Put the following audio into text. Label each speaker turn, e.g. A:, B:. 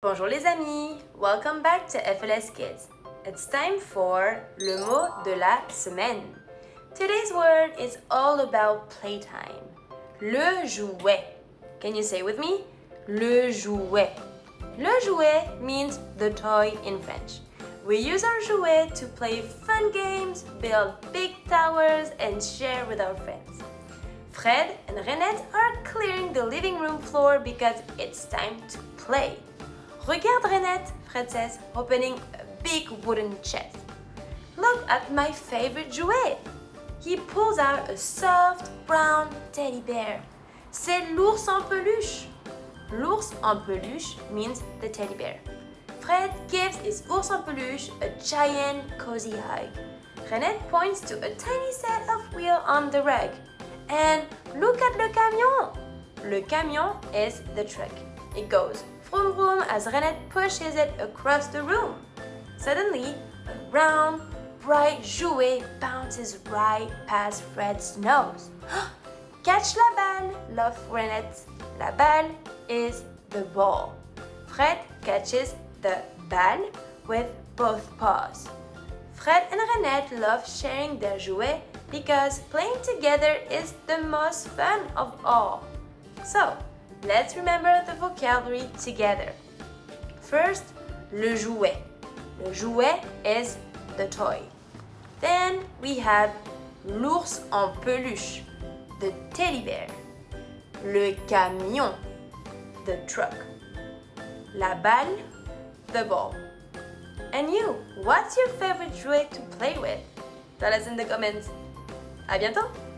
A: Bonjour les amis! Welcome back to FLS Kids. It's time for le mot de la semaine. Today's word is all about playtime. Le jouet. Can you say with me? Le jouet. Le jouet means the toy in French. We use our jouet to play fun games, build big towers, and share with our friends. Fred and Renette are clearing the living room floor because it's time to play. Regarde Renette, Fred says, opening a big wooden chest. Look at my favorite jouet. He pulls out a soft brown teddy bear. C'est l'ours en peluche. L'ours en peluche means the teddy bear. Fred gives his ours en peluche a giant cozy hug. Renette points to a tiny set of wheels on the rug. And look at le camion. Le camion is the truck. It goes vroom vroom as Renette pushes it across the room. Suddenly, a round, bright jouet bounces right past Fred's nose. Catch la balle, laughed Renette. La balle is the ball. Fred catches the balle with both paws. Fred and Renette love sharing their jouets because playing together is the most fun of all. So, let's remember the vocabulary together. First, le jouet. Le jouet is the toy. Then we have l'ours en peluche, the teddy bear. Le camion, the truck. La balle, the ball. And you, what's your favorite jouet to play with? Tell us in the comments. À bientôt!